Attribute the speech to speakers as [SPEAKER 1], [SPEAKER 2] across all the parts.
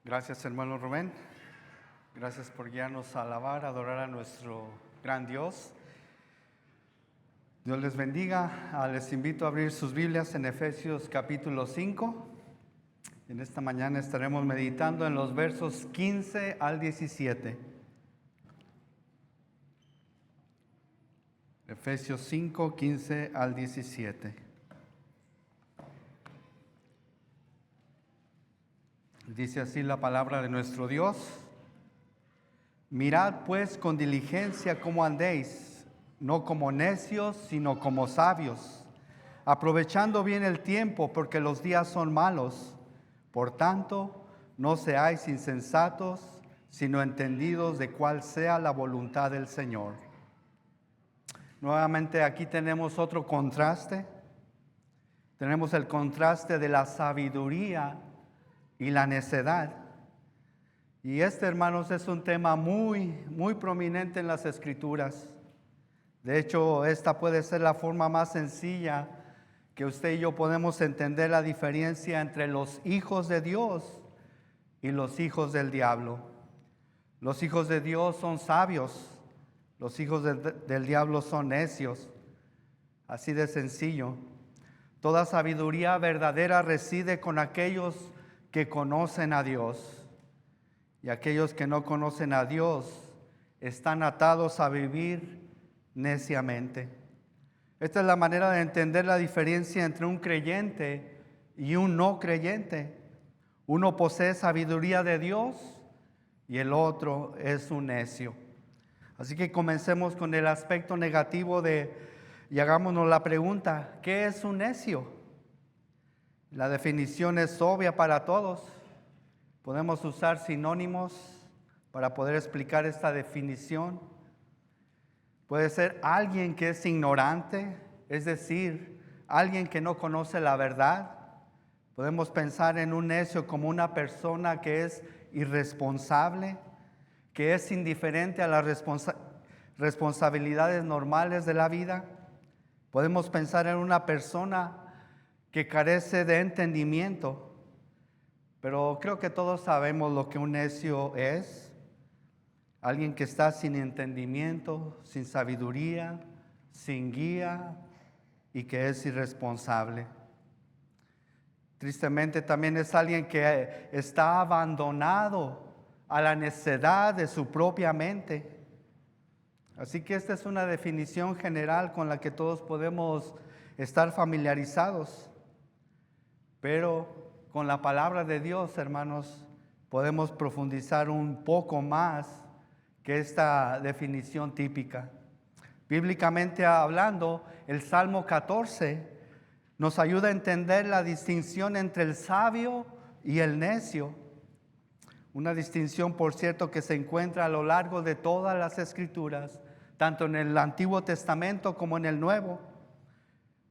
[SPEAKER 1] Gracias, hermano Rubén. Gracias por guiarnos a alabar, a adorar a nuestro gran Dios. Dios les bendiga. Les invito a abrir sus Biblias en Efesios capítulo 5. En esta mañana estaremos meditando en los versos 15 al 17. Efesios 5, 15 al 17. Dice así la palabra de nuestro Dios: Mirad pues con diligencia cómo andéis, no como necios, sino como sabios, aprovechando bien el tiempo, porque los días son malos. Por tanto, no seáis insensatos, sino entendidos de cuál sea la voluntad del Señor. Nuevamente aquí tenemos otro contraste. Tenemos el contraste de la sabiduría y la necedad. Y hermanos, es un tema muy prominente en las Escrituras. De hecho, esta puede ser la forma más sencilla que usted y yo podemos entender la diferencia entre los hijos de Dios y los hijos del diablo. Los hijos de Dios son sabios, los hijos del diablo son necios. Así de sencillo. Toda sabiduría verdadera reside con aquellos que conocen a Dios. Y aquellos que no conocen a Dios están atados a vivir neciamente. Esta es la manera de entender la diferencia entre un creyente y un no creyente. Uno posee sabiduría de Dios y el otro es un necio. Así que comencemos con el aspecto negativo y hagámonos la pregunta: ¿qué es un necio? La definición es obvia para todos. Podemos usar sinónimos para poder explicar esta definición. Puede ser alguien que es ignorante, es decir, alguien que no conoce la verdad. Podemos pensar en un necio como una persona que es irresponsable, que es indiferente a las responsabilidades normales de la vida. Podemos pensar en una persona que carece de entendimiento, pero creo que todos sabemos lo que un necio es: alguien que está sin entendimiento, sin sabiduría, sin guía y que es irresponsable. Tristemente también es alguien que está abandonado a la necedad de su propia mente. Así que esta es una definición general con la que todos podemos estar familiarizados. Pero con la palabra de Dios, hermanos, podemos profundizar un poco más que esta definición típica. Bíblicamente hablando, el Salmo 14 nos ayuda a entender la distinción entre el sabio y el necio. Una distinción, por cierto, que se encuentra a lo largo de todas las Escrituras, tanto en el Antiguo Testamento como en el Nuevo.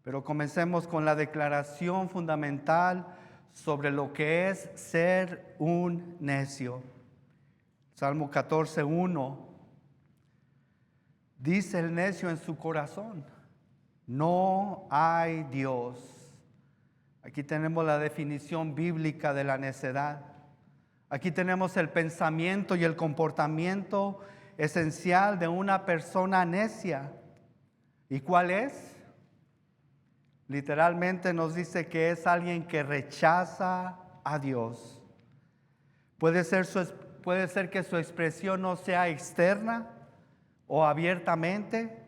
[SPEAKER 1] Pero comencemos con la declaración fundamental sobre lo que es ser un necio. Salmo 14:1. Dice el necio en su corazón: no hay Dios. Aquí tenemos la definición bíblica de la necedad. Aquí tenemos el pensamiento y el comportamiento esencial de una persona necia. ¿Y cuál es? Literalmente nos dice que es alguien que rechaza a Dios. Puede ser que su expresión no sea externa o abiertamente,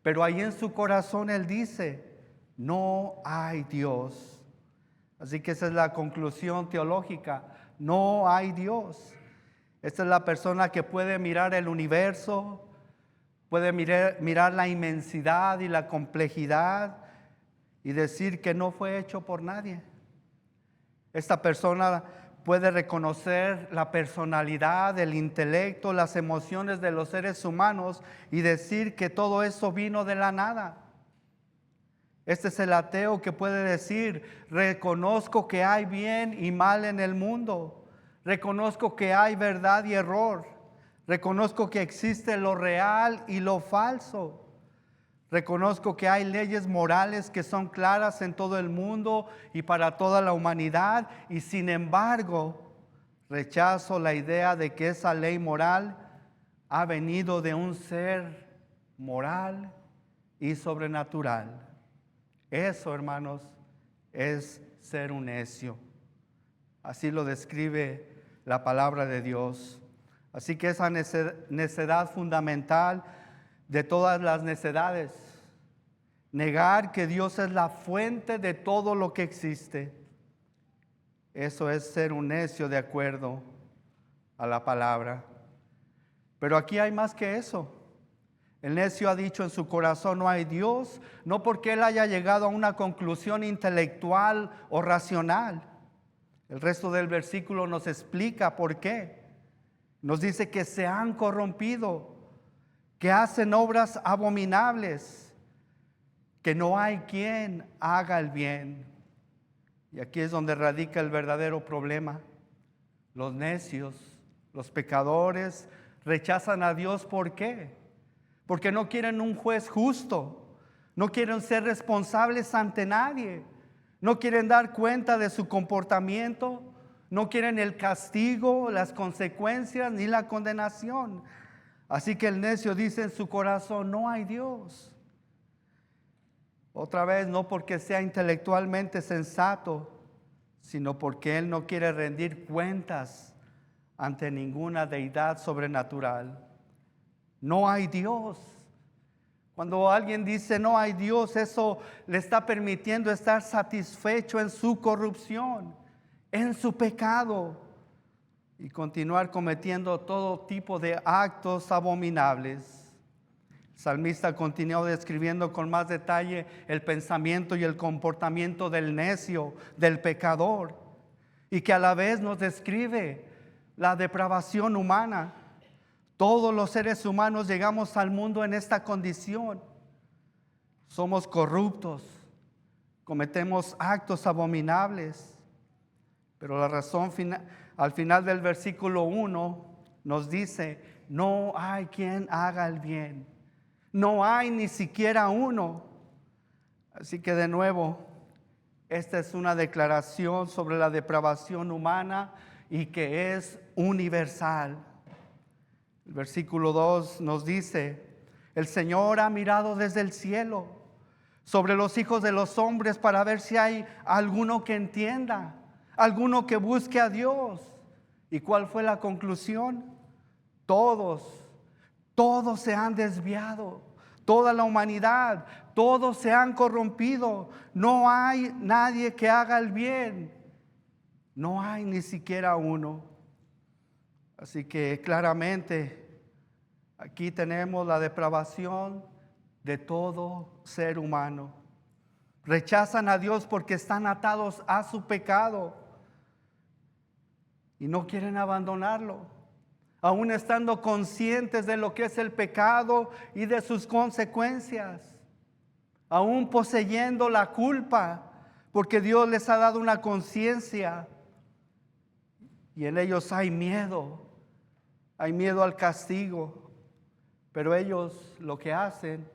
[SPEAKER 1] pero ahí en su corazón él dice: no hay Dios. Así que esa es la conclusión teológica: no hay Dios. Esta es la persona que puede mirar el universo, puede mirar la inmensidad y la complejidad y decir que no fue hecho por nadie. Esta persona puede reconocer la personalidad, el intelecto, las emociones de los seres humanos y decir que todo eso vino de la nada. Este es el ateo que puede decir: reconozco que hay bien y mal en el mundo, reconozco que hay verdad y error, reconozco que existe lo real y lo falso. Reconozco que hay leyes morales que son claras en todo el mundo y para toda la humanidad, y sin embargo, Rechazo la idea de que esa ley moral ha venido de un ser moral y sobrenatural. Eso, hermanos, es ser un necio. Así lo describe la palabra de Dios. Así que esa necedad fundamental de todas las necedades, negar que Dios es la fuente de todo lo que existe, eso es ser un necio de acuerdo a la palabra. Pero aquí hay más que eso. El necio ha dicho en su corazón no hay Dios, no porque él haya llegado a una conclusión intelectual o racional. El resto del versículo nos explica por qué. Nos dice que se han corrompido, que hacen obras abominables, que no hay quien haga el bien. Y aquí es donde radica el verdadero problema. Los necios, los pecadores, rechazan a Dios. ¿Por qué? Porque no quieren un juez justo, no quieren ser responsables ante nadie, no quieren dar cuenta de su comportamiento, no quieren el castigo, las consecuencias ni la condenación. Así que el necio dice en su corazón, no hay Dios. Otra vez, no porque sea intelectualmente sensato, sino porque él no quiere rendir cuentas ante ninguna deidad sobrenatural. No hay Dios. Cuando alguien dice no hay Dios, eso le está permitiendo estar satisfecho en su corrupción, en su pecado, y continuar cometiendo todo tipo de actos abominables. El salmista continuó describiendo con más detalle el pensamiento y el comportamiento del necio, del pecador, y que a la vez nos describe la depravación humana. Todos los seres humanos llegamos al mundo en esta condición. Somos corruptos, cometemos actos abominables, pero la razón al final del versículo 1 nos dice, no hay quien haga el bien, no hay ni siquiera uno. Así que de nuevo, esta es una declaración sobre la depravación humana y que es universal. El versículo 2 nos dice, el Señor ha mirado desde el cielo sobre los hijos de los hombres para ver si hay alguno que entienda, alguno que busque a Dios. ¿Y cuál fue la conclusión? Todos se han desviado, toda la humanidad, todos se han corrompido. No hay nadie que haga el bien, no hay ni siquiera uno. Así que claramente aquí tenemos la depravación de todo ser humano. Rechazan a Dios porque están atados a su pecado y no quieren abandonarlo, aún estando conscientes de lo que es el pecado y de sus consecuencias, aún poseyendo la culpa, porque Dios les ha dado una conciencia y en ellos hay miedo al castigo. Pero ellos lo que hacen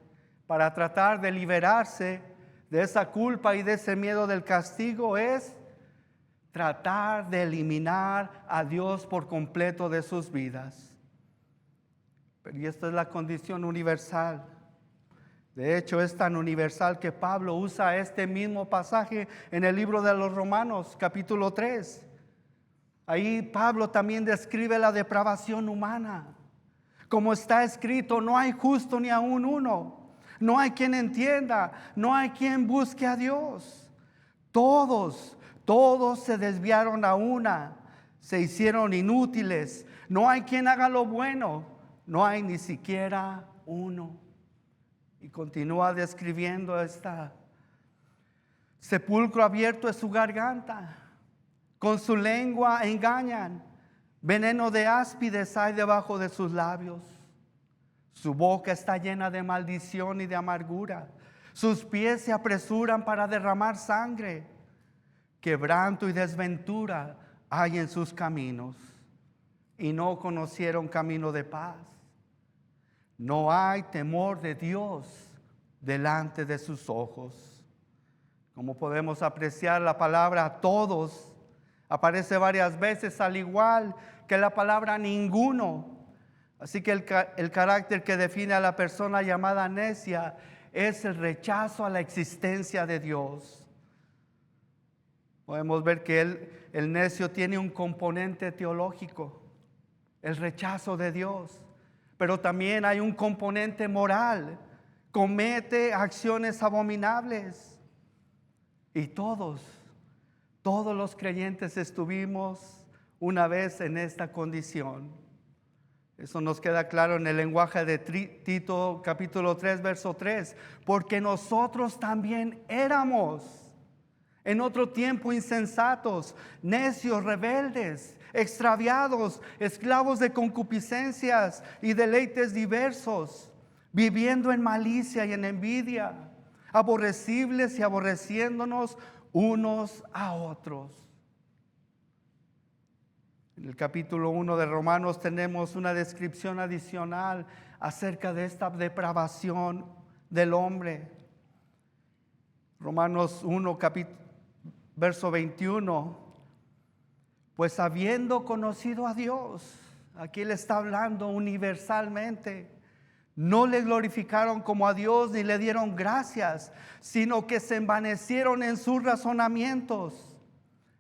[SPEAKER 1] para tratar de liberarse de esa culpa y de ese miedo del castigo es tratar de eliminar a Dios por completo de sus vidas. Y esta es la condición universal. De hecho, es tan universal que Pablo usa este mismo pasaje en el libro de los Romanos, capítulo 3. Ahí Pablo también describe la depravación humana. Como está escrito, no hay justo ni aún uno. No hay quien entienda, no hay quien busque a Dios. Todos se desviaron a una, se hicieron inútiles. No hay quien haga lo bueno, no hay ni siquiera uno. Y continúa describiendo esta sepulcro abierto es su garganta. Con su lengua engañan, veneno de áspides hay debajo de sus labios. Su boca está llena de maldición y de amargura. Sus pies se apresuran para derramar sangre. Quebranto y desventura hay en sus caminos, y no conocieron camino de paz. No hay temor de Dios delante de sus ojos. Como podemos apreciar la palabra todos, Aparece varias veces, al igual que la palabra ninguno. Así que el carácter que define a la persona llamada necia es el rechazo a la existencia de Dios. Podemos ver que el necio tiene un componente teológico, el rechazo de Dios, pero también hay un componente moral, comete acciones abominables. Y todos los creyentes estuvimos una vez en esta condición. Eso nos queda claro en el lenguaje de Tito capítulo 3, verso 3, porque nosotros también éramos en otro tiempo insensatos, necios, rebeldes, extraviados, esclavos de concupiscencias y deleites diversos, viviendo en malicia y en envidia, aborrecibles y aborreciéndonos unos a otros. En el capítulo 1 de Romanos tenemos una descripción adicional acerca de esta depravación del hombre. Romanos 1, verso 21, pues habiendo conocido a Dios, aquí Él está hablando universalmente, no le glorificaron como a Dios ni le dieron gracias, sino que se envanecieron en sus razonamientos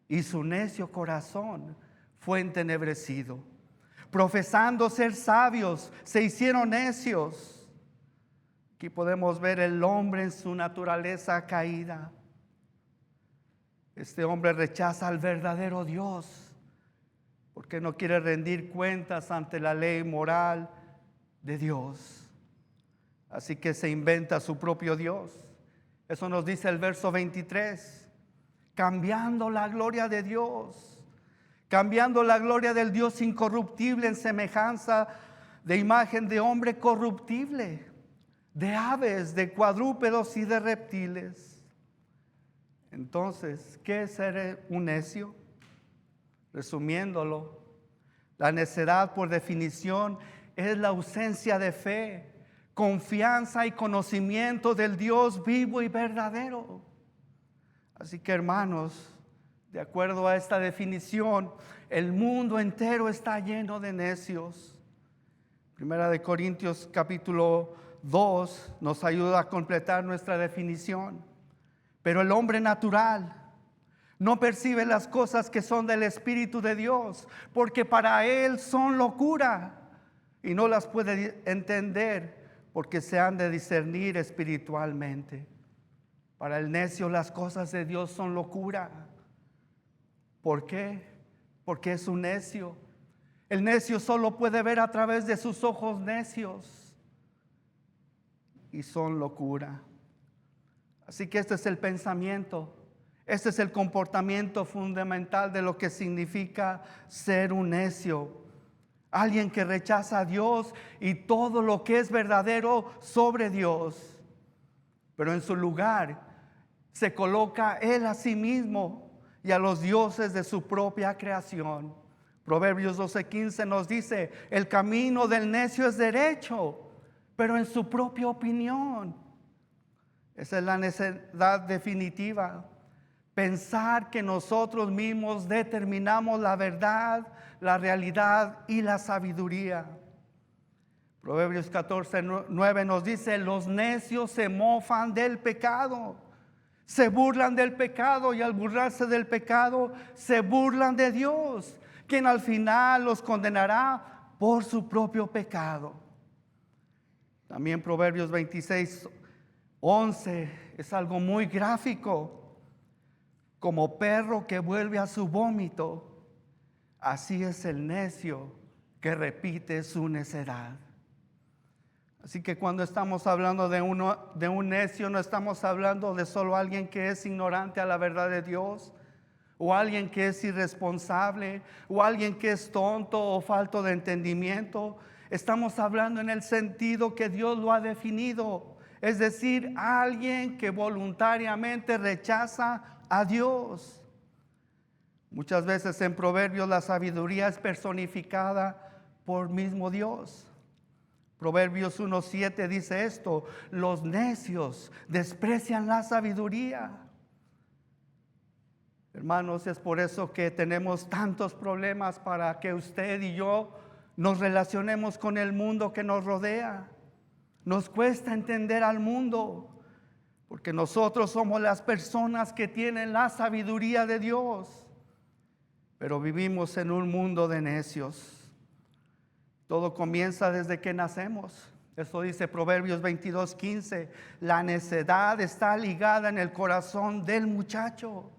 [SPEAKER 1] y su necio corazón fue entenebrecido. Profesando ser sabios, se hicieron necios. Aquí podemos ver el hombre en su naturaleza caída. Este hombre rechaza al verdadero Dios porque no quiere rendir cuentas ante la ley moral de Dios. Así que se inventa su propio Dios. Eso nos dice el verso 23. Cambiando la gloria de Dios, cambiando la gloria del Dios incorruptible en semejanza de imagen de hombre corruptible, de aves, de cuadrúpedos y de reptiles. Entonces, ¿qué es ser un necio? Resumiéndolo, la necedad por definición es la ausencia de fe, confianza y conocimiento del Dios vivo y verdadero. Así que, hermanos, de acuerdo a esta definición, el mundo entero está lleno de necios. Primera de Corintios capítulo 2 nos ayuda a completar nuestra definición. Pero el hombre natural no percibe las cosas que son del Espíritu de Dios, porque para él son locura y no las puede entender porque se han de discernir espiritualmente. Para el necio las cosas de Dios son locura. ¿Por qué? Porque es un necio. El necio solo puede ver a través de sus ojos necios y son locura. Así que este es el pensamiento, este es el comportamiento fundamental de lo que significa ser un necio. Alguien que rechaza a Dios y todo lo que es verdadero sobre Dios. Pero en su lugar se coloca él a sí mismo y a los dioses de su propia creación. Proverbios 12:15 nos dice, el camino del necio es derecho, pero en su propia opinión. Esa es la necedad definitiva. Pensar que nosotros mismos determinamos la verdad, la realidad y la sabiduría. Proverbios 14:9 nos dice, los necios se mofan del pecado, se burlan del pecado y al burlarse del pecado se burlan de Dios, quien al final los condenará por su propio pecado. También Proverbios 26:11 es algo muy gráfico. Como perro que vuelve a su vómito, así es el necio que repite su necedad. Así que cuando estamos hablando de un necio, no estamos hablando de solo alguien que es ignorante a la verdad de Dios, o alguien que es irresponsable, o alguien que es tonto o falto de entendimiento. Estamos hablando en el sentido que Dios lo ha definido, es decir, alguien que voluntariamente rechaza a Dios. Muchas veces en Proverbios la sabiduría es personificada por mismo Dios. Proverbios 1:7 dice esto: los necios desprecian la sabiduría. Hermanos, es por eso que tenemos tantos problemas para que usted y yo nos relacionemos con el mundo que nos rodea. Nos cuesta entender al mundo, porque nosotros somos las personas que tienen la sabiduría de Dios, pero vivimos en un mundo de necios. Todo comienza desde que nacemos. Eso dice Proverbios 22:15. La necedad está ligada en el corazón del muchacho.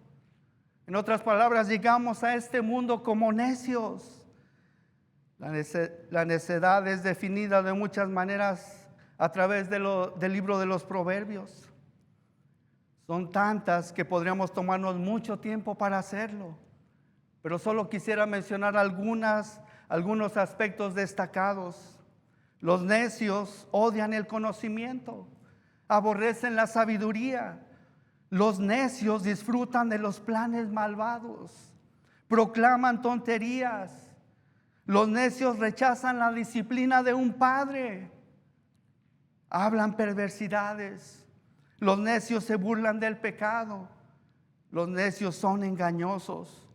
[SPEAKER 1] En otras palabras, llegamos a este mundo como necios. La necedad es definida de muchas maneras a través del libro de los Proverbios. Son tantas que podríamos tomarnos mucho tiempo para hacerlo, pero solo quisiera mencionar algunos aspectos destacados. Los necios odian el conocimiento, aborrecen la sabiduría. Los necios disfrutan de los planes malvados, proclaman tonterías. Los necios rechazan la disciplina de un padre, hablan perversidades. Los necios se burlan del pecado. Los necios son engañosos.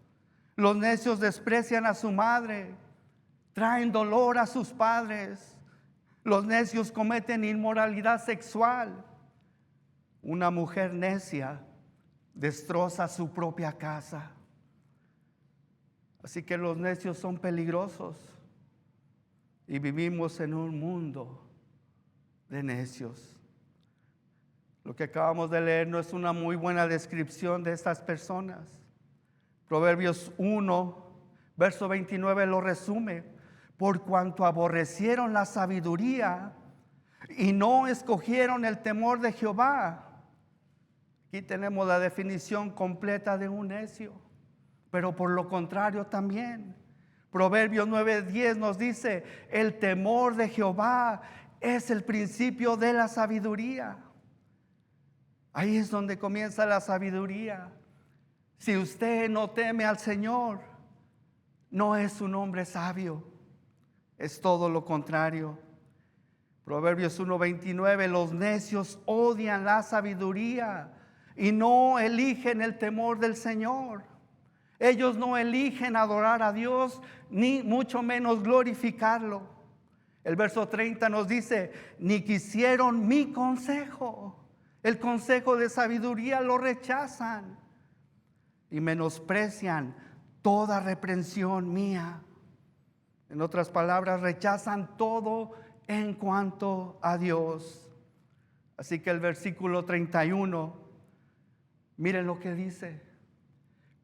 [SPEAKER 1] Los necios desprecian a su madre, traen dolor a sus padres. Los necios cometen inmoralidad sexual. Una mujer necia destroza su propia casa. Así que los necios son peligrosos y vivimos en un mundo de necios. Lo que acabamos de leer no es una muy buena descripción de estas personas. Proverbios 1, verso 29 lo resume. Por cuanto aborrecieron la sabiduría y no escogieron el temor de Jehová. Aquí tenemos la definición completa de un necio, pero por lo contrario también. Proverbios 9:10 nos dice, el temor de Jehová es el principio de la sabiduría. Ahí es donde comienza la sabiduría. Si usted no teme al Señor, no es un hombre sabio, es todo lo contrario. Proverbios 1:29, los necios odian la sabiduría y no eligen el temor del Señor. Ellos no eligen adorar a Dios, ni mucho menos glorificarlo. El verso 30 nos dice, ni quisieron mi consejo. El consejo de sabiduría lo rechazan y menosprecian toda reprensión mía. En otras palabras, rechazan todo en cuanto a Dios. Así que el versículo 31, miren lo que dice.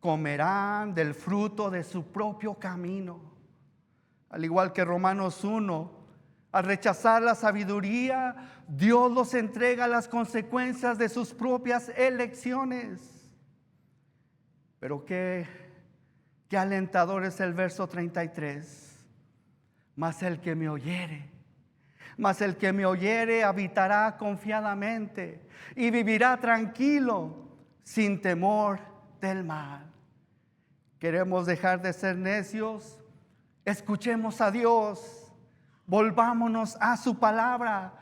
[SPEAKER 1] Comerán del fruto de su propio camino. Al igual que Romanos 1, al rechazar la sabiduría, Dios los entrega a las consecuencias de sus propias elecciones. Pero qué alentador es el verso 33. Mas el que me oyere habitará confiadamente y vivirá tranquilo sin temor del mal. ¿Queremos dejar de ser necios? Escuchemos a Dios, volvámonos a su palabra,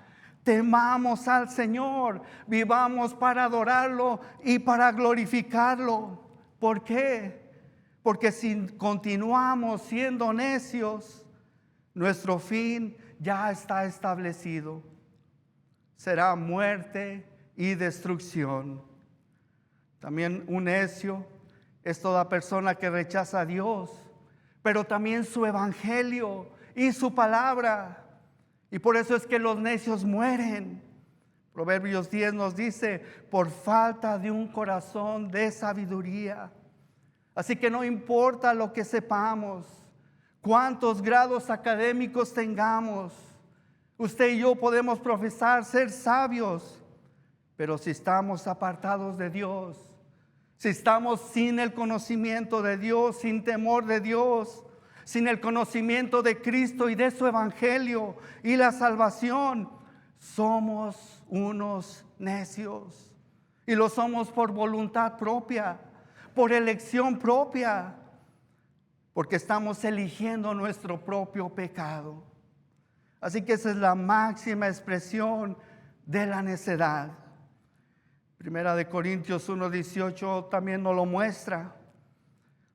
[SPEAKER 1] temamos al Señor, vivamos para adorarlo y para glorificarlo. ¿Por qué? Porque si continuamos siendo necios, nuestro fin ya está establecido. Será muerte y destrucción. También un necio es toda persona que rechaza a Dios, pero también su evangelio y su palabra. Y por eso es que los necios mueren. Proverbios 10 nos dice, por falta de un corazón de sabiduría. Así que no importa lo que sepamos, cuántos grados académicos tengamos, usted y yo podemos profesar ser sabios, pero si estamos apartados de Dios, si estamos sin el conocimiento de Dios, sin temor de Dios, sin el conocimiento de Cristo y de su evangelio y la salvación, somos unos necios. Y lo somos por voluntad propia, por elección propia, porque estamos eligiendo nuestro propio pecado. Así que esa es la máxima expresión de la necedad. Primera de Corintios 1:18 también nos lo muestra.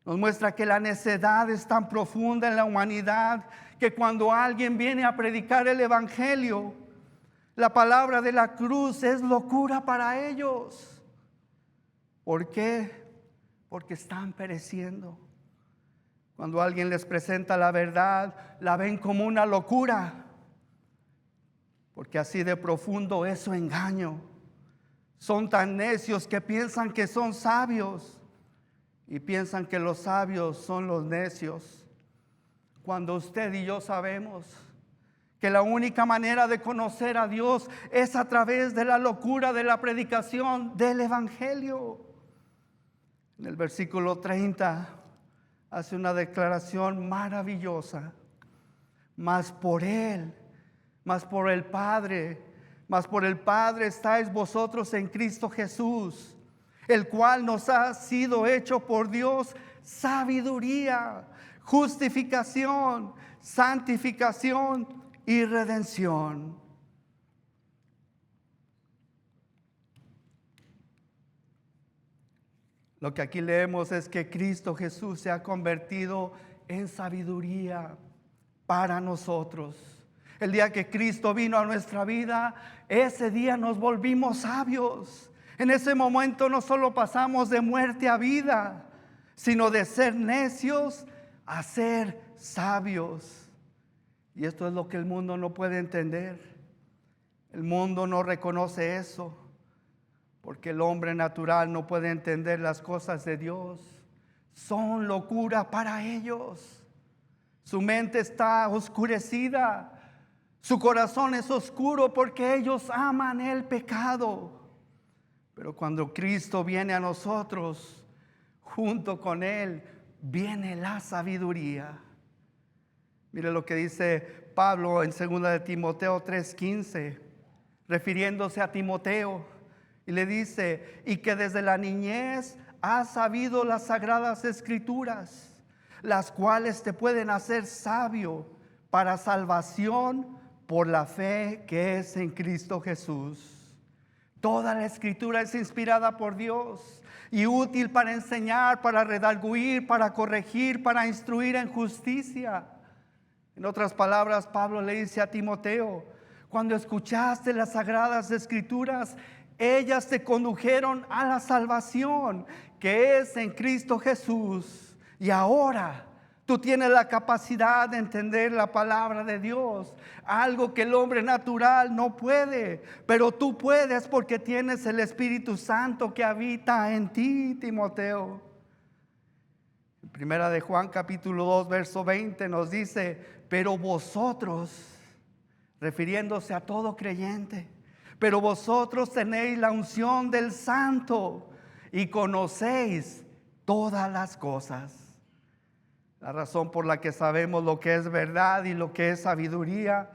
[SPEAKER 1] Nos muestra que la necedad es tan profunda en la humanidad que cuando alguien viene a predicar el evangelio, la palabra de la cruz es locura para ellos. ¿Por qué? Porque están pereciendo. Cuando alguien les presenta la verdad, la ven como una locura, porque así de profundo es su engaño. Son tan necios que piensan que son sabios y piensan que los sabios son los necios, cuando usted y yo sabemos que la única manera de conocer a Dios es a través de la locura de la predicación del evangelio. En el versículo 30 hace una declaración maravillosa. Mas por Él, mas por el Padre estáis vosotros en Cristo Jesús, el cual nos ha sido hecho por Dios sabiduría, justificación, santificación y redención. Lo que aquí leemos es que Cristo Jesús se ha convertido en sabiduría para nosotros. El día que Cristo vino a nuestra vida, ese día nos volvimos sabios. En ese momento no solo pasamos de muerte a vida, sino de ser necios a ser sabios. Y esto es lo que el mundo no puede entender. El mundo no reconoce eso, porque el hombre natural no puede entender las cosas de Dios. Son locura para ellos. Su mente está oscurecida. Su corazón es oscuro porque ellos aman el pecado. Pero cuando Cristo viene a nosotros, junto con Él viene la sabiduría. Mire lo que dice Pablo en 2 de Timoteo 3:15, refiriéndose a Timoteo, y le dice: y que desde la niñez has sabido las sagradas escrituras, las cuales te pueden hacer sabio para salvación por la fe que es en Cristo Jesús. Toda la escritura es inspirada por Dios y útil para enseñar, para redarguir, para corregir, para instruir en justicia. En otras palabras, Pablo le dice a Timoteo: cuando escuchaste las sagradas escrituras, ellas te condujeron a la salvación que es en Cristo Jesús. Y ahora tú tienes la capacidad de entender la palabra de Dios, algo que el hombre natural no puede, pero tú puedes porque tienes el Espíritu Santo que habita en ti, Timoteo. En Primera de Juan capítulo 2 verso 20 nos dice: pero vosotros, refiriéndose a todo creyente, pero vosotros tenéis la unción del Santo y conocéis todas las cosas. La razón por la que sabemos lo que es verdad y lo que es sabiduría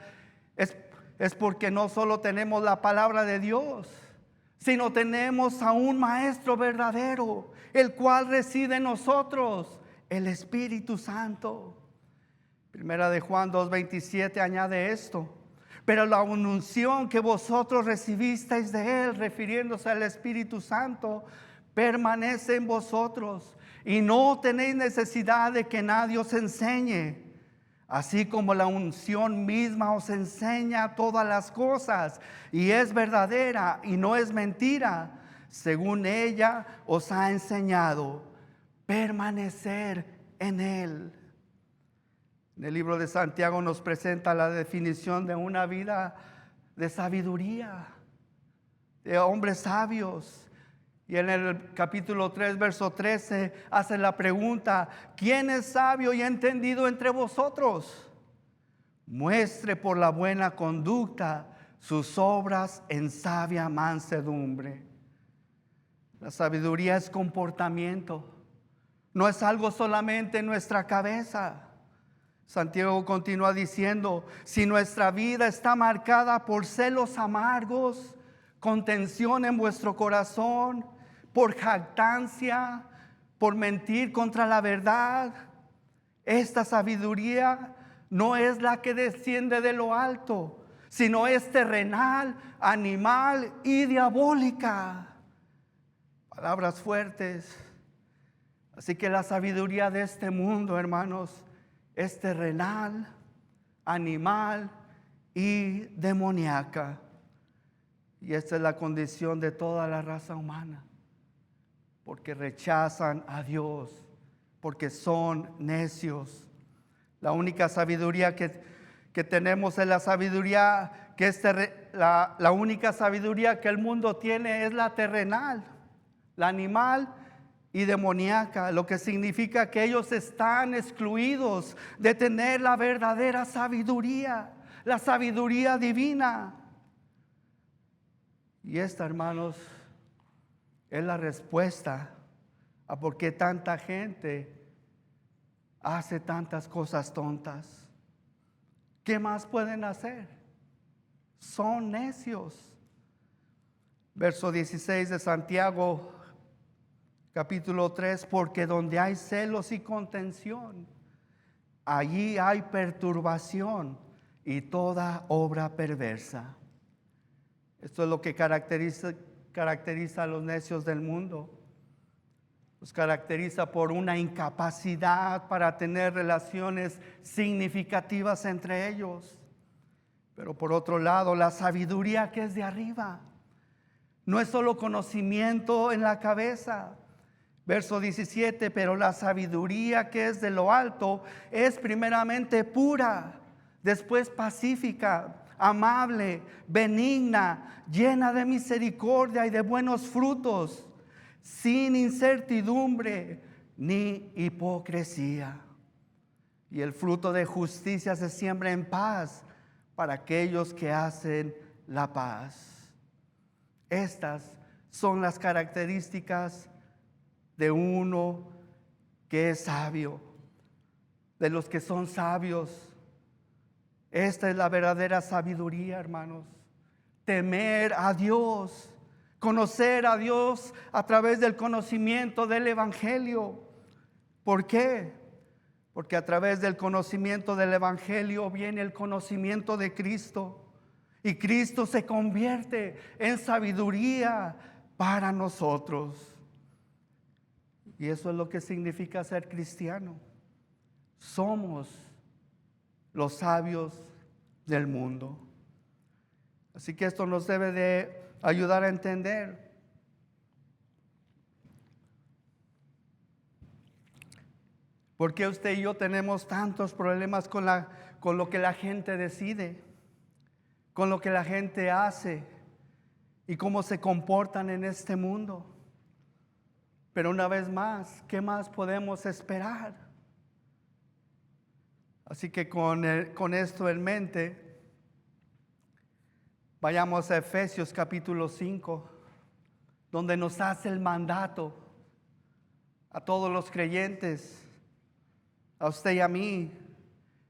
[SPEAKER 1] es porque no solo tenemos la palabra de Dios, sino tenemos a un maestro verdadero, el cual reside en nosotros, el Espíritu Santo. Primera de Juan 2:27 añade esto: pero la unción que vosotros recibisteis de Él, refiriéndose al Espíritu Santo, permanece en vosotros, y no tenéis necesidad de que nadie os enseñe, así como la unción misma os enseña todas las cosas, y es verdadera y no es mentira, según ella os ha enseñado, permanecer en Él. En el libro de Santiago nos presenta la definición de una vida de sabiduría, de hombres sabios. Y en el capítulo 3, verso 13, hace la pregunta: ¿quién es sabio y entendido entre vosotros? Muestre por la buena conducta sus obras en sabia mansedumbre. La sabiduría es comportamiento, no es algo solamente en nuestra cabeza. Santiago continúa diciendo: si nuestra vida está marcada por celos amargos, contención en vuestro corazón, por jactancia, por mentir contra la verdad, esta sabiduría no es la que desciende de lo alto, sino es terrenal, animal y diabólica. Palabras fuertes. Así que la sabiduría de este mundo, hermanos, es terrenal, animal y demoníaca. Y esta es la condición de toda la raza humana, porque rechazan a Dios, porque son necios. La única sabiduría que tenemos es la sabiduría que la única sabiduría que el mundo tiene es la terrenal, la animal y demoníaca, lo que significa que ellos están excluidos de tener la verdadera sabiduría, la sabiduría divina. Y esta, hermanos, es la respuesta a por qué tanta gente hace tantas cosas tontas. ¿Qué más pueden hacer? Son necios. Verso 16 de Santiago, capítulo 3, porque donde hay celos y contención, allí hay perturbación y toda obra perversa. Esto es lo que caracteriza a los necios del mundo. Los caracteriza por una incapacidad para tener relaciones significativas entre ellos. Pero por otro lado, la sabiduría que es de arriba no es solo conocimiento en la cabeza. Verso 17, pero la sabiduría que es de lo alto es primeramente pura, después pacífica, amable, benigna, llena de misericordia y de buenos frutos, sin incertidumbre ni hipocresía. Y el fruto de justicia se siembra en paz para aquellos que hacen la paz. Estas son las características de uno que es sabio, de los que son sabios. Esta es la verdadera sabiduría, hermanos. Temer a Dios, conocer a Dios a través del conocimiento del Evangelio. ¿Por qué? Porque a través del conocimiento del Evangelio viene el conocimiento de Cristo. Y Cristo se convierte en sabiduría para nosotros. Y eso es lo que significa ser cristiano. Somos los sabios del mundo. Así que esto nos debe de ayudar a entender por qué usted y yo tenemos tantos problemas con lo que la gente decide, con lo que la gente hace y cómo se comportan en este mundo. Pero una vez más, ¿qué más podemos esperar? Así que con esto en mente, vayamos a Efesios capítulo 5, donde nos hace el mandato a todos los creyentes, a usted y a mí.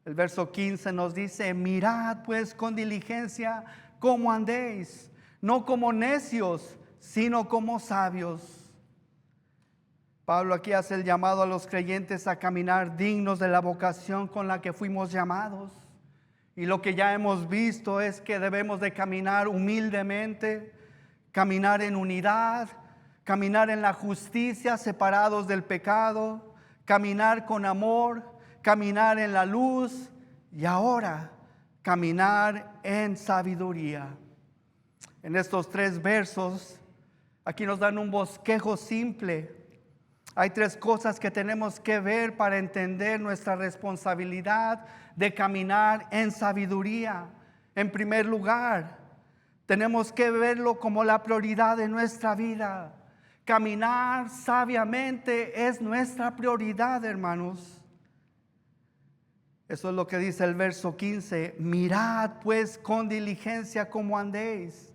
[SPEAKER 1] El verso 15 nos dice: mirad pues con diligencia cómo andéis, no como necios, sino como sabios. Pablo aquí hace el llamado a los creyentes a caminar dignos de la vocación con la que fuimos llamados. Y lo que ya hemos visto es que debemos de caminar humildemente, caminar en unidad, caminar en la justicia, separados del pecado, caminar con amor, caminar en la luz y ahora caminar en sabiduría. En estos 3 versos, aquí nos dan un bosquejo simple. Hay 3 cosas que tenemos que ver para entender nuestra responsabilidad de caminar en sabiduría. En primer lugar, tenemos que verlo como la prioridad de nuestra vida. Caminar sabiamente es nuestra prioridad, hermanos. Eso es lo que dice el verso 15. Mirad pues con diligencia cómo andéis,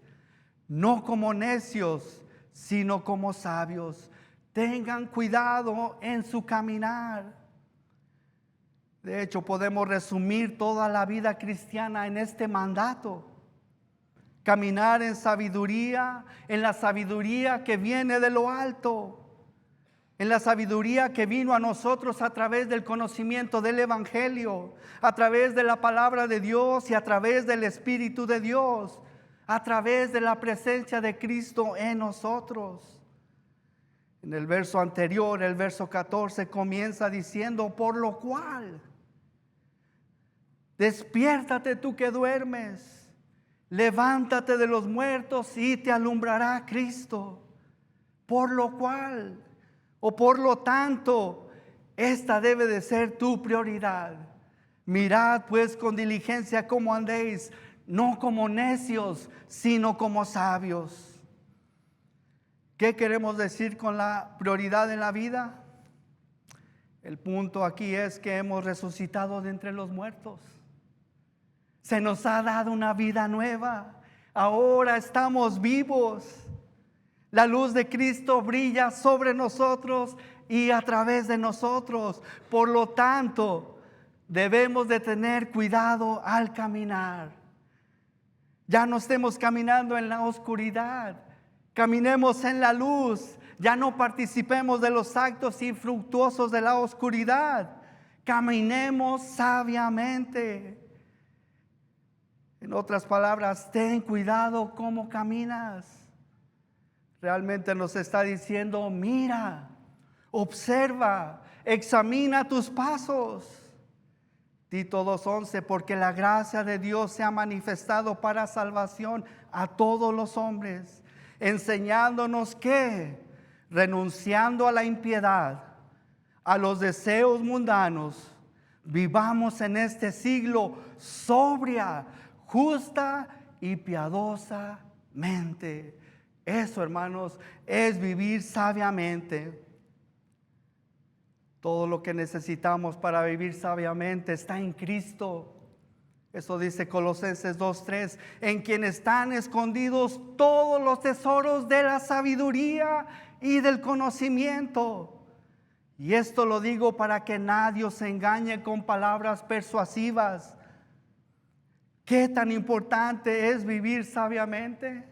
[SPEAKER 1] no como necios, sino como sabios. Tengan cuidado en su caminar. De hecho, podemos resumir toda la vida cristiana en este mandato. Caminar en sabiduría, en la sabiduría que viene de lo alto, en la sabiduría que vino a nosotros a través del conocimiento del Evangelio, a través de la palabra de Dios y a través del Espíritu de Dios, a través de la presencia de Cristo en nosotros. En el verso anterior, el verso 14, comienza diciendo, por lo cual, despiértate tú que duermes, levántate de los muertos y te alumbrará Cristo. Por lo cual, o por lo tanto, esta debe de ser tu prioridad. Mirad pues con diligencia cómo andéis, no como necios, sino como sabios. ¿Qué queremos decir con la prioridad en la vida? El punto aquí es que hemos resucitado de entre los muertos. Se nos ha dado una vida nueva. Ahora estamos vivos. La luz de Cristo brilla sobre nosotros y a través de nosotros. Por lo tanto, debemos de tener cuidado al caminar. Ya no estemos caminando en la oscuridad. Caminemos en la luz. Ya no participemos de los actos infructuosos de la oscuridad. Caminemos sabiamente. En otras palabras, ten cuidado cómo caminas. Realmente nos está diciendo, mira, observa, examina tus pasos. Tito 2:11, porque la gracia de Dios se ha manifestado para salvación a todos los hombres, enseñándonos que, renunciando a la impiedad, a los deseos mundanos, vivamos en este siglo sobria, justa y piadosamente. Eso, hermanos, es vivir sabiamente. Todo lo que necesitamos para vivir sabiamente está en Cristo. Eso dice Colosenses 2:3, en quien están escondidos todos los tesoros de la sabiduría y del conocimiento. Y esto lo digo para que nadie os engañe con palabras persuasivas. ¿Qué tan importante es vivir sabiamente?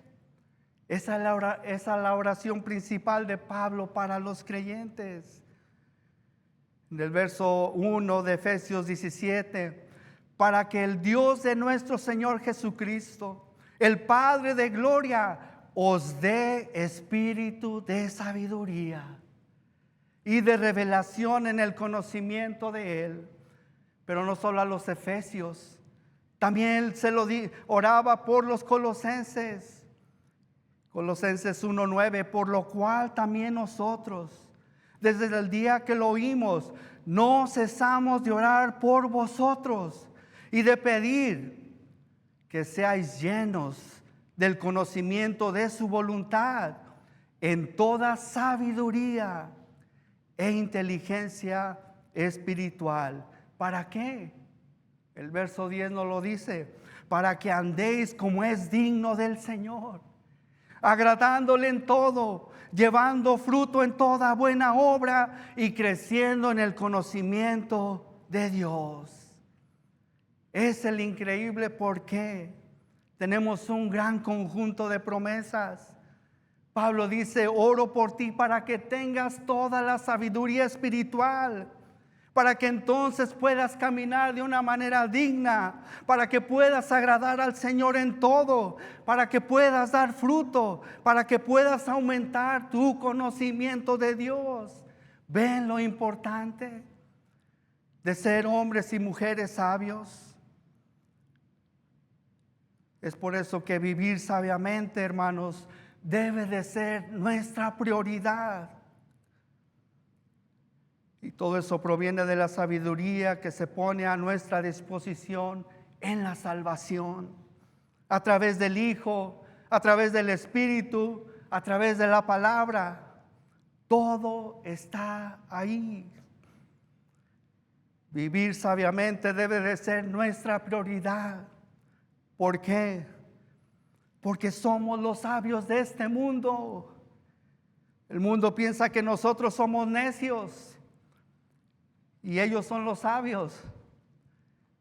[SPEAKER 1] Esa es la oración principal de Pablo para los creyentes. En el verso 1 de Efesios 17, para que el Dios de nuestro Señor Jesucristo, el Padre de gloria, os dé espíritu de sabiduría y de revelación en el conocimiento de Él. Pero no solo a los efesios, también oraba por los colosenses. Colosenses 1:9, por lo cual también nosotros, desde el día que lo oímos, no cesamos de orar por vosotros y de pedir que seáis llenos del conocimiento de su voluntad en toda sabiduría e inteligencia espiritual. ¿Para qué? El verso 10 nos lo dice, para que andéis como es digno del Señor, agradándole en todo, llevando fruto en toda buena obra y creciendo en el conocimiento de Dios. Es el increíble porque tenemos un gran conjunto de promesas. Pablo dice, oro por ti para que tengas toda la sabiduría espiritual, para que entonces puedas caminar de una manera digna, para que puedas agradar al Señor en todo, para que puedas dar fruto, para que puedas aumentar tu conocimiento de Dios. ¿Ven lo importante de ser hombres y mujeres sabios? Es por eso que vivir sabiamente, hermanos, debe de ser nuestra prioridad. Y todo eso proviene de la sabiduría que se pone a nuestra disposición en la salvación, a través del Hijo, a través del Espíritu, a través de la palabra. Todo está ahí. Vivir sabiamente debe de ser nuestra prioridad. ¿Por qué? Porque somos los sabios de este mundo. El mundo piensa que nosotros somos necios y ellos son los sabios,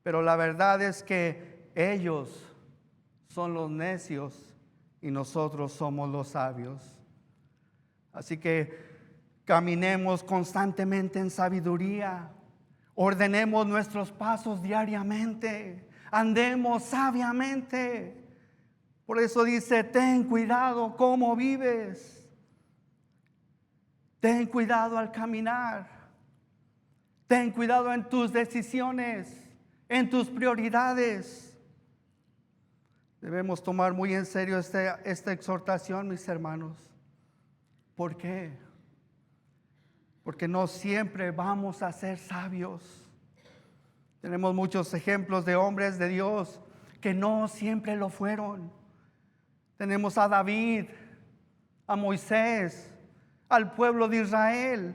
[SPEAKER 1] pero la verdad es que ellos son los necios y nosotros somos los sabios. Así que caminemos constantemente en sabiduría, ordenemos nuestros pasos diariamente, andemos sabiamente. Por eso dice, ten cuidado cómo vives. Ten cuidado al caminar. Ten cuidado en tus decisiones, en tus prioridades. Debemos tomar muy en serio esta exhortación, mis hermanos. ¿Por qué? Porque no siempre vamos a ser sabios. Tenemos muchos ejemplos de hombres de Dios que no siempre lo fueron. Tenemos a David, a Moisés, al pueblo de Israel.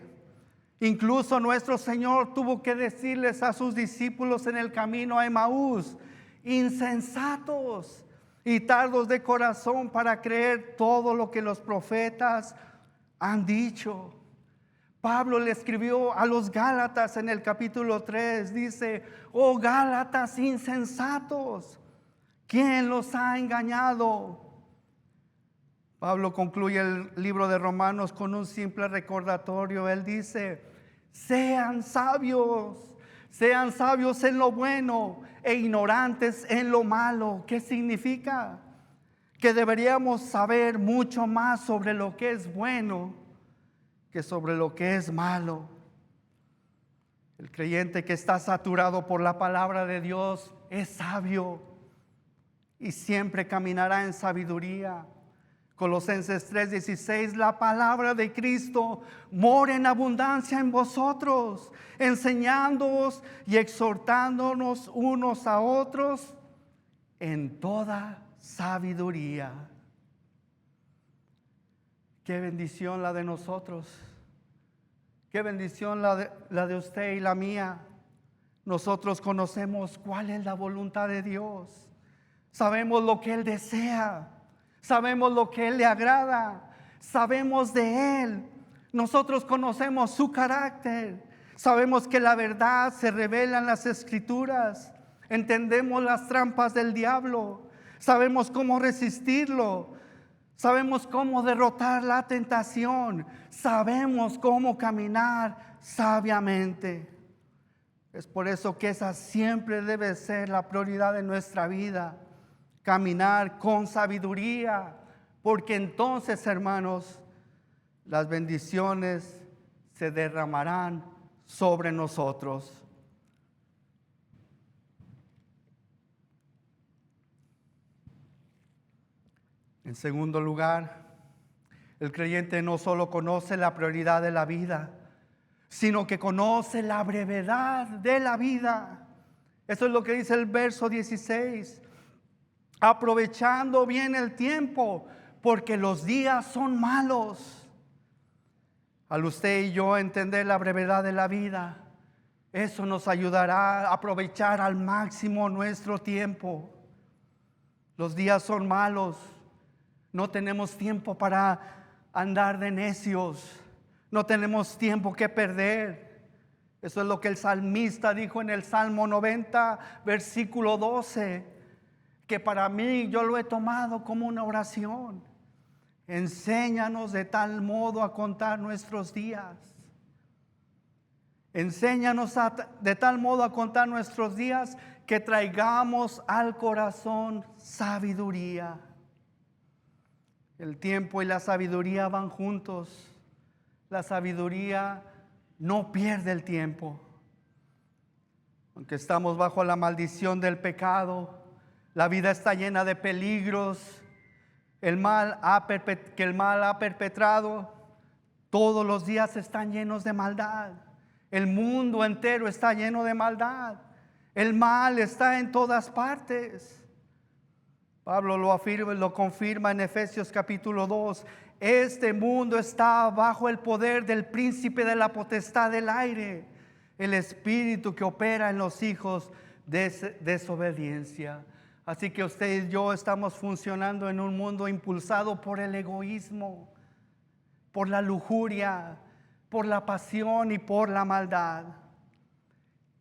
[SPEAKER 1] Incluso nuestro Señor tuvo que decirles a sus discípulos en el camino a Emaús: insensatos y tardos de corazón para creer todo lo que los profetas han dicho. Pablo le escribió a los Gálatas en el capítulo 3, dice: oh Gálatas insensatos, ¿quién los ha engañado? Pablo concluye el libro de Romanos con un simple recordatorio. Él dice: sean sabios en lo bueno e ignorantes en lo malo. ¿Qué significa? Que deberíamos saber mucho más sobre lo que es bueno que sobre lo que es malo. El creyente que está saturado por la palabra de Dios es sabio y siempre caminará en sabiduría. Colosenses 3:16, la palabra de Cristo mora en abundancia en vosotros, enseñándoos y exhortándonos unos a otros en toda sabiduría. Qué bendición la de nosotros, qué bendición la de usted y la mía. Nosotros conocemos cuál es la voluntad de Dios, sabemos lo que Él desea. Sabemos lo que Él le agrada, sabemos de Él. Nosotros conocemos su carácter, sabemos que la verdad se revela en las Escrituras, entendemos las trampas del diablo, sabemos cómo resistirlo, sabemos cómo derrotar la tentación, sabemos cómo caminar sabiamente. Es por eso que esa siempre debe ser la prioridad de nuestra vida. Caminar con sabiduría, porque entonces, hermanos, las bendiciones se derramarán sobre nosotros. En segundo lugar, el creyente no solo conoce la prioridad de la vida, sino que conoce la brevedad de la vida. Eso es lo que dice el verso 16. Aprovechando bien el tiempo, porque los días son malos. Al usted y yo entender la brevedad de la vida, eso nos ayudará a aprovechar al máximo nuestro tiempo. Los días son malos, no tenemos tiempo para andar de necios, no tenemos tiempo que perder. Eso es lo que el salmista dijo en el Salmo 90, versículo 12. Que para mí yo lo he tomado como una oración. Enséñanos de tal modo a contar nuestros días. Enséñanos de tal modo a contar nuestros días que traigamos al corazón sabiduría. El tiempo y la sabiduría van juntos. La sabiduría no pierde el tiempo. Aunque estamos bajo la maldición del pecado, la vida está llena de peligros. Que el mal ha perpetrado, todos los días están llenos de maldad. El mundo entero está lleno de maldad. El mal está en todas partes. Pablo lo afirma y lo confirma en Efesios capítulo 2. Este mundo está bajo el poder del príncipe de la potestad del aire, el espíritu que opera en los hijos de desobediencia. Así que usted y yo estamos funcionando en un mundo impulsado por el egoísmo, por la lujuria, por la pasión y por la maldad.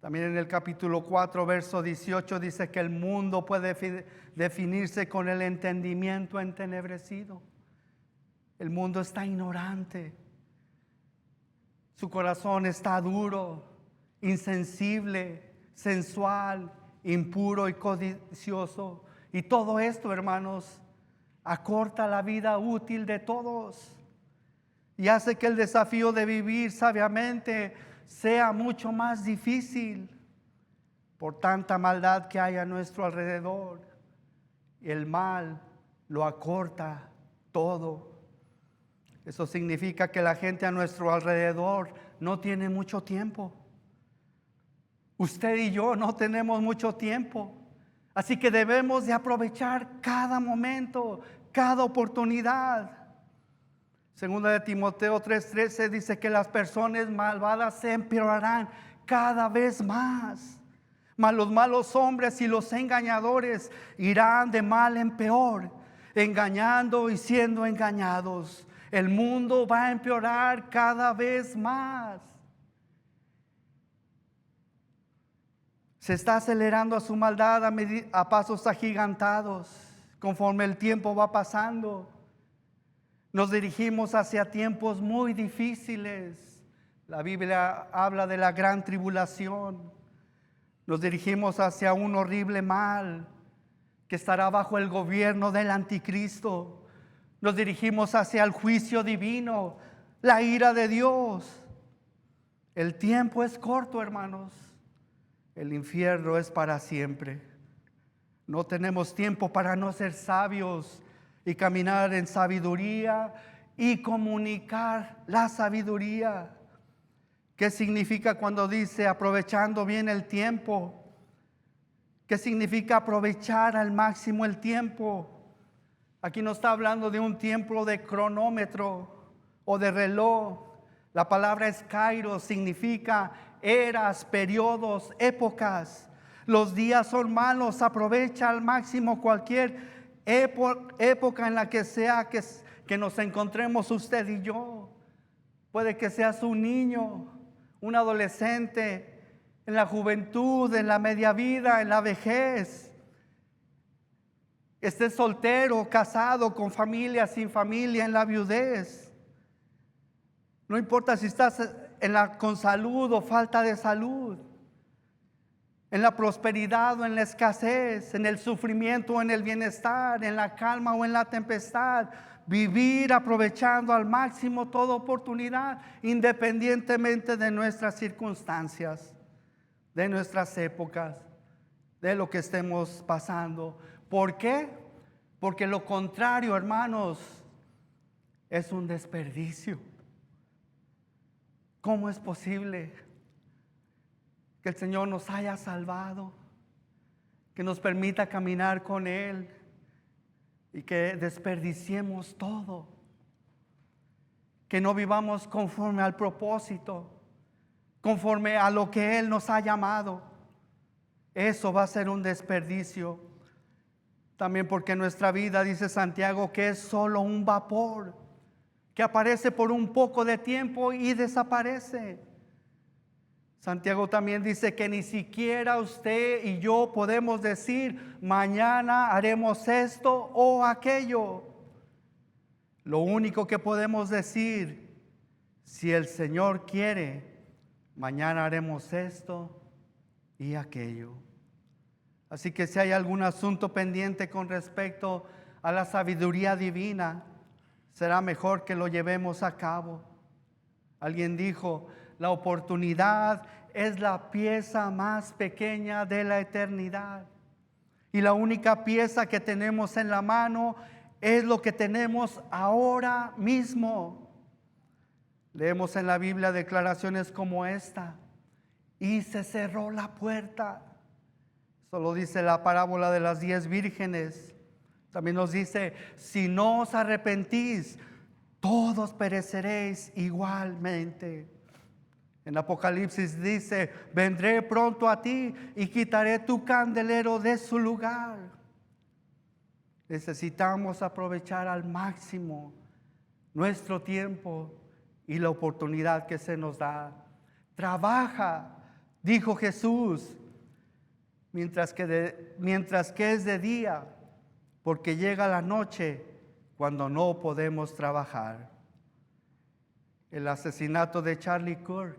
[SPEAKER 1] También en el capítulo 4, verso 18 dice que el mundo puede definirse con el entendimiento entenebrecido. El mundo está ignorante, su corazón está duro, insensible, sensual, impuro y codicioso. Y todo esto, hermanos, acorta la vida útil de todos. y hace que el desafío de vivir sabiamente sea mucho más difícil por tanta maldad que hay a nuestro alrededor. Y el mal lo acorta todo. Eso significa que la gente a nuestro alrededor no tiene mucho tiempo. Usted y yo no tenemos mucho tiempo. Así que debemos de aprovechar cada momento, cada oportunidad. Segunda de Timoteo 3:13 dice que las personas malvadas se empeorarán cada vez más. Mas los malos hombres y los engañadores irán de mal en peor, engañando y siendo engañados. El mundo va a empeorar cada vez más. Se está acelerando a su maldad a pasos agigantados conforme el tiempo va pasando. Nos dirigimos hacia tiempos muy difíciles. La Biblia habla de la gran tribulación. Nos dirigimos hacia un horrible mal que estará bajo el gobierno del anticristo. Nos dirigimos hacia el juicio divino, la ira de Dios. El tiempo es corto, hermanos. El infierno es para siempre. No tenemos tiempo para no ser sabios y caminar en sabiduría y comunicar la sabiduría. ¿Qué significa cuando dice aprovechando bien el tiempo? ¿Qué significa aprovechar al máximo el tiempo? Aquí no está hablando de un tiempo de cronómetro o de reloj. La palabra es kairos, significa eras, periodos, épocas. Los días son malos, aprovecha al máximo cualquier época en la que sea que nos encontremos usted y yo. Puede que seas un niño, un adolescente, en la juventud, en la media vida, en la vejez. Estés soltero, casado, con familia, sin familia, en la viudez. No importa si estás con salud o falta de salud, en la prosperidad o en la escasez, en el sufrimiento o en el bienestar, en la calma o en la tempestad. Vivir aprovechando al máximo toda oportunidad, independientemente de nuestras circunstancias, de nuestras épocas, de lo que estemos pasando. ¿Por qué? Porque lo contrario, hermanos, es un desperdicio. ¿Cómo es posible que el Señor nos haya salvado, que nos permita caminar con Él y que desperdiciemos todo? Que no vivamos conforme al propósito, conforme a lo que Él nos ha llamado. Eso va a ser un desperdicio. También porque nuestra vida, dice Santiago, que es solo un vapor, que aparece por un poco de tiempo y desaparece. Santiago también dice que ni siquiera usted y yo podemos decir mañana haremos esto o aquello. Lo único que podemos decir, si el Señor quiere, mañana haremos esto y aquello. Así que si hay algún asunto pendiente con respecto a la sabiduría divina, será mejor que lo llevemos a cabo. Alguien dijo, la oportunidad es la pieza más pequeña de la eternidad. Y la única pieza que tenemos en la mano es lo que tenemos ahora mismo. Leemos en la Biblia declaraciones como esta: y se cerró la puerta. Eso lo dice la parábola de las 10 vírgenes. También nos dice, si no os arrepentís, todos pereceréis igualmente. En Apocalipsis dice, vendré pronto a ti y quitaré tu candelero de su lugar. Necesitamos aprovechar al máximo nuestro tiempo y la oportunidad que se nos da. Trabaja, dijo Jesús, mientras que es de día, porque llega la noche cuando no podemos trabajar. El asesinato de Charlie Kirk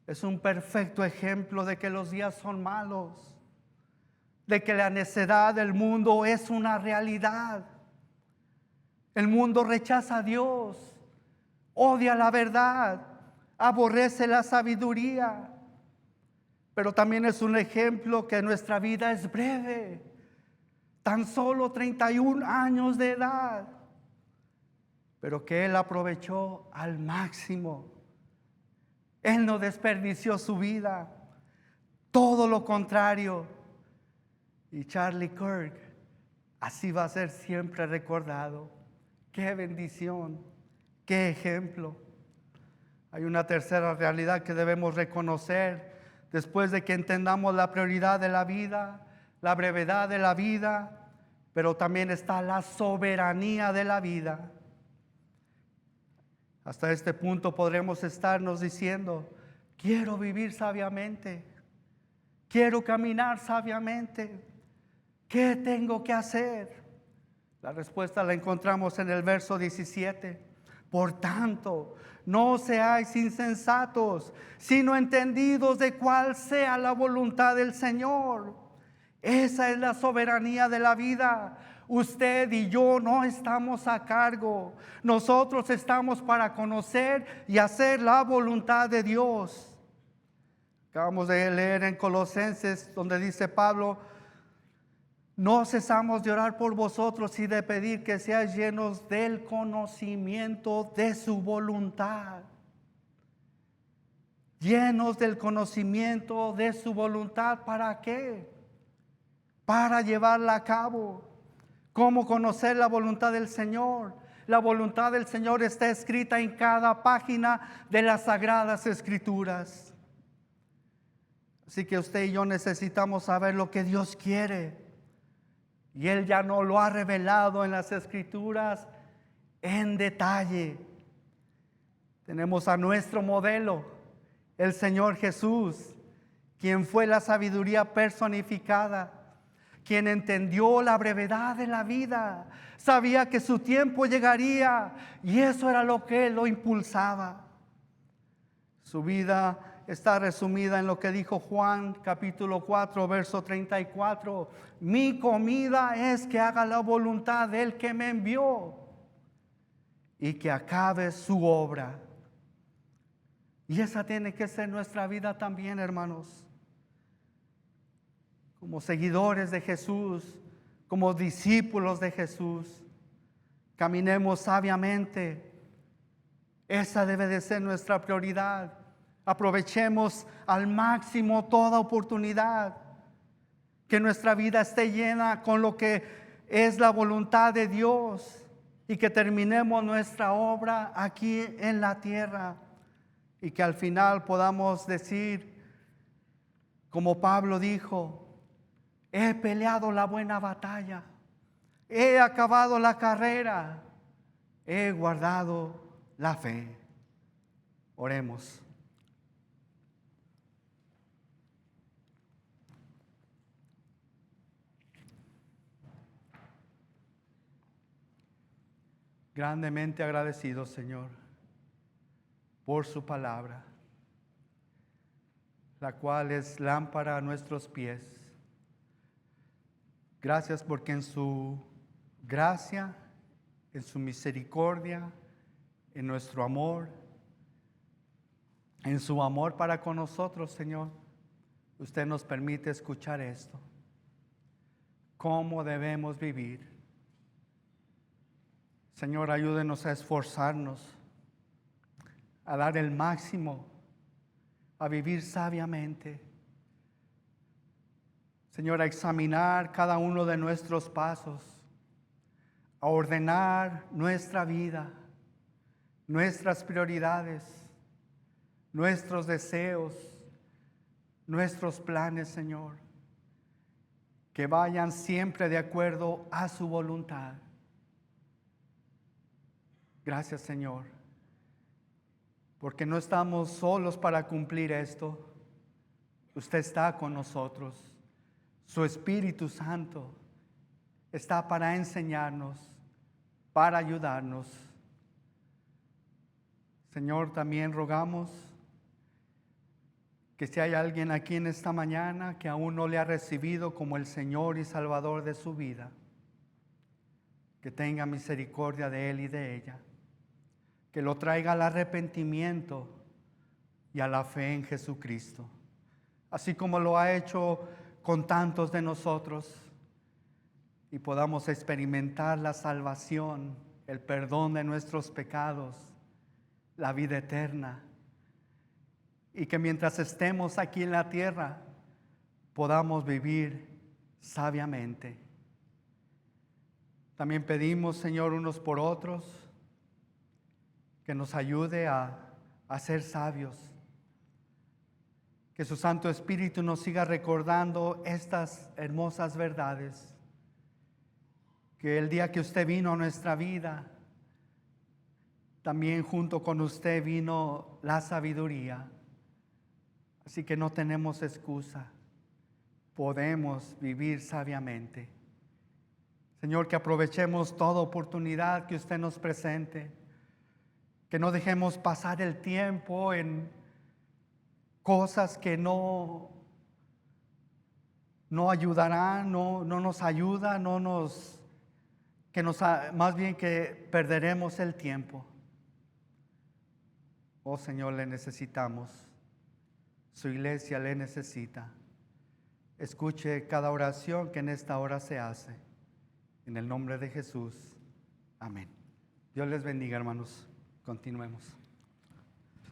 [SPEAKER 1] es un perfecto ejemplo de que los días son malos, de que la necedad del mundo es una realidad. El mundo rechaza a Dios. odia la verdad, aborrece la sabiduría. Pero también es un ejemplo que nuestra vida es breve, tan solo 31 años de edad, pero que Él aprovechó al máximo. Él no desperdició su vida, todo lo contrario. Y Charlie Kirk, así va a ser siempre recordado. Qué bendición, qué ejemplo. Hay una tercera realidad que debemos reconocer después de que entendamos la prioridad de la vida, la brevedad de la vida, pero también está la soberanía de la vida. Hasta este punto podremos estarnos diciendo, quiero vivir sabiamente, quiero caminar sabiamente, ¿qué tengo que hacer? La respuesta la encontramos en el verso 17. Por tanto, no seáis insensatos, sino entendidos de cuál sea la voluntad del Señor. Esa es la soberanía de la vida. Usted y yo no estamos a cargo. Nosotros estamos para conocer y hacer la voluntad de Dios. Acabamos de leer en Colosenses donde dice Pablo, no cesamos de orar por vosotros y de pedir que seáis llenos del conocimiento de su voluntad. Llenos del conocimiento de su voluntad, ¿para qué? Para llevarla a cabo. ¿Cómo conocer la voluntad del Señor? La voluntad del Señor está escrita en cada página de las Sagradas Escrituras. Así que usted y yo necesitamos saber lo que Dios quiere. Y Él ya nos lo ha revelado en las Escrituras en detalle. Tenemos a nuestro modelo, el Señor Jesús, quien fue la sabiduría personificada, quien entendió la brevedad de la vida, sabía que su tiempo llegaría y eso era lo que lo impulsaba. Su vida está resumida en lo que dijo Juan capítulo 4 verso 34. Mi comida es que haga la voluntad del que me envió y que acabe su obra. Y esa tiene que ser nuestra vida también, hermanos. Como seguidores de Jesús, como discípulos de Jesús, caminemos sabiamente. Esa debe de ser nuestra prioridad. Aprovechemos al máximo toda oportunidad. Que nuestra vida esté llena con lo que es la voluntad de Dios y que terminemos nuestra obra aquí en la tierra y que al final podamos decir, como Pablo dijo, he peleado la buena batalla, he acabado la carrera, he guardado la fe. Oremos. Grandemente agradecido, Señor, por su palabra, la cual es lámpara a nuestros pies. Gracias porque en su gracia, en su misericordia, en nuestro amor, en su amor para con nosotros, Señor, usted nos permite escuchar esto. ¿Cómo debemos vivir? Señor, ayúdenos a esforzarnos, a dar el máximo, a vivir sabiamente. Señor, a examinar cada uno de nuestros pasos, a ordenar nuestra vida, nuestras prioridades, nuestros deseos, nuestros planes, Señor, que vayan siempre de acuerdo a su voluntad. Gracias, Señor, porque no estamos solos para cumplir esto. Usted está con nosotros. Su Espíritu Santo está para enseñarnos, para ayudarnos. Señor, también rogamos que si hay alguien aquí en esta mañana que aún no le ha recibido como el Señor y Salvador de su vida, que tenga misericordia de él y de ella. que lo traiga al arrepentimiento y a la fe en Jesucristo, así como lo ha hecho con tantos de nosotros, y podamos experimentar la salvación, el perdón de nuestros pecados, la vida eterna, y que mientras estemos aquí en la tierra podamos vivir sabiamente. También pedimos, Señor, unos por otros, que nos ayude a ser sabios, que su Santo Espíritu nos siga recordando estas hermosas verdades, que el día que usted vino a nuestra vida, también junto con usted vino la sabiduría, así que no tenemos excusa, podemos vivir sabiamente. Señor, que aprovechemos toda oportunidad que usted nos presente, que no dejemos pasar el tiempo en cosas que no ayudarán, no nos ayudan, más bien que perderemos el tiempo. Oh Señor, le necesitamos. Su iglesia le necesita. Escuche cada oración que en esta hora se hace. En el nombre de Jesús. Amén. Dios les bendiga, hermanos. Continuemos.